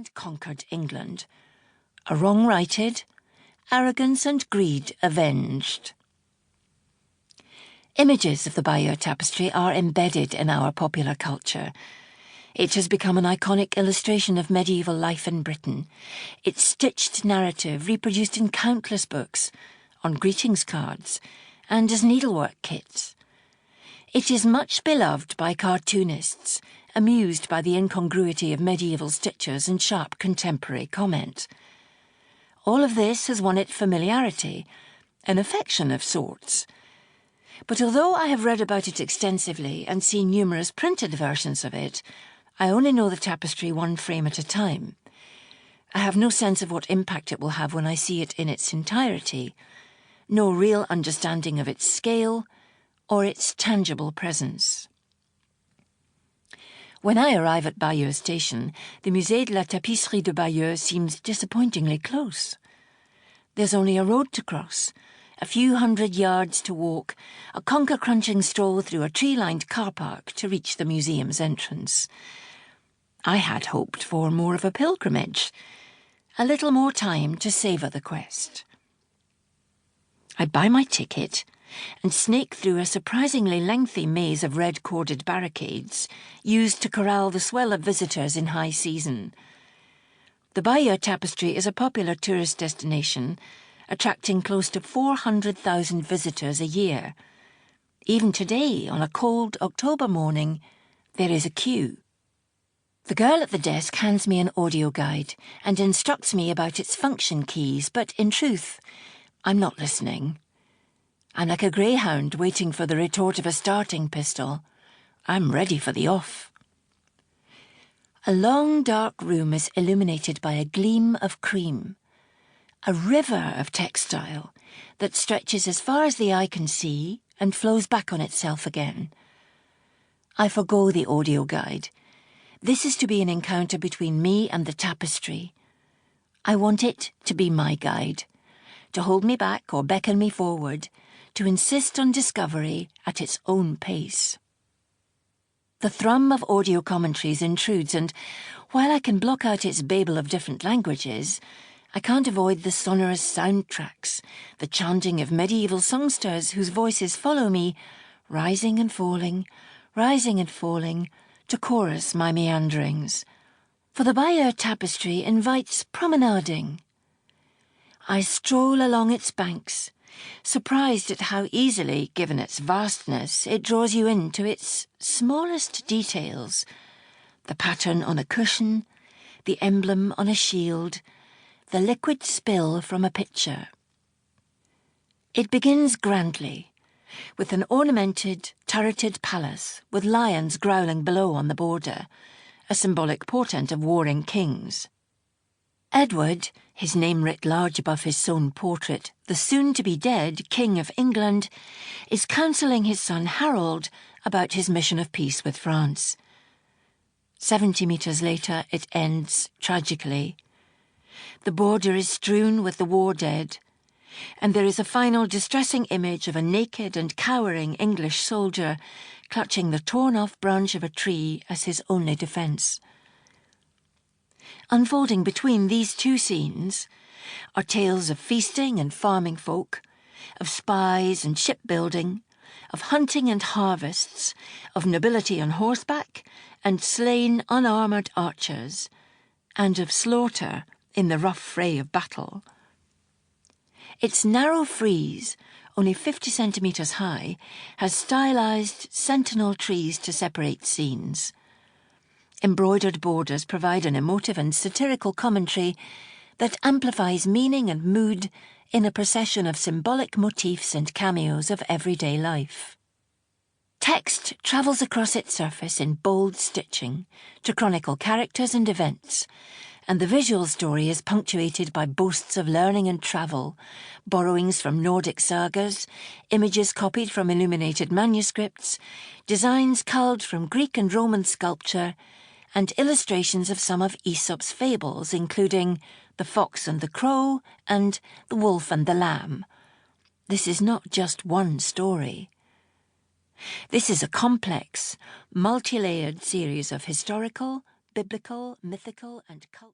and conquered England. A wrong righted, arrogance and greed avenged. Images of the Bayeux Tapestry are embedded in our popular culture. It has become an iconic illustration of medieval life in Britain, its stitched narrative reproduced in countless books, on greetings cards, and as needlework kits. It is much beloved by cartoonists, amused by the incongruity of medieval stitches and sharp contemporary comment. All of this has won it familiarity, an affection of sorts. But although I have read about it extensively and seen numerous printed versions of it, I only know the tapestry one frame at a time. I have no sense of what impact it will have when I see it in its entirety, no real understanding of its scale or its tangible presence. When I arrive at Bayeux Station, the Musée de la Tapisserie de Bayeux seems disappointingly close. There's only a road to cross, a few hundred yards to walk, a conker-crunching stroll through a tree-lined car park to reach the museum's entrance. I had hoped for more of a pilgrimage, a little more time to savour the quest. I buy my ticket and snake through a surprisingly lengthy maze of red-corded barricades used to corral the swell of visitors in high season. The Bayeux Tapestry is a popular tourist destination, attracting close to 400,000 visitors a year. Even today, on a cold October morning, there is a queue. The girl at the desk hands me an audio guide and instructs me about its function keys, but in truth, I'm not listening. I'm like a greyhound waiting for the retort of a starting pistol. I'm ready for the off. A long, dark room is illuminated by a gleam of cream, a river of textile that stretches as far as the eye can see and flows back on itself again. I forgo the audio guide. This is to be an encounter between me and the tapestry. I want it to be my guide, to hold me back or beckon me forward, to insist on discovery at its own pace. The thrum of audio commentaries intrudes, and while I can block out its babel of different languages, I can't avoid the sonorous soundtracks, the chanting of medieval songsters whose voices follow me, rising and falling, to chorus my meanderings. For the Bayeux Tapestry invites promenading. I stroll along its banks, surprised at how easily, given its vastness, it draws you into its smallest details. The pattern on a cushion, the emblem on a shield, the liquid spill from a pitcher. It begins grandly, with an ornamented, turreted palace with lions growling below on the border, a symbolic portent of warring kings. Edward, his name writ large above his sewn portrait, the soon-to-be-dead King of England, is counselling his son Harold about his mission of peace with France. 70 metres later, it ends tragically. The border is strewn with the war dead, and there is a final distressing image of a naked and cowering English soldier clutching the torn-off branch of a tree as his only defence. Unfolding between these two scenes are tales of feasting and farming folk, of spies and shipbuilding, of hunting and harvests, of nobility on horseback and slain unarmoured archers, and of slaughter in the rough fray of battle. Its narrow frieze, only 50 centimetres high, has stylised sentinel trees to separate scenes. Embroidered borders provide an emotive and satirical commentary that amplifies meaning and mood in a procession of symbolic motifs and cameos of everyday life. Text travels across its surface in bold stitching to chronicle characters and events, and the visual story is punctuated by boasts of learning and travel, borrowings from Nordic sagas, images copied from illuminated manuscripts, designs culled from Greek and Roman sculpture, and illustrations of some of Aesop's fables, including The Fox and the Crow and The Wolf and the Lamb. This is not just one story. This is a complex, multi-layered series of historical, biblical, mythical, and cultural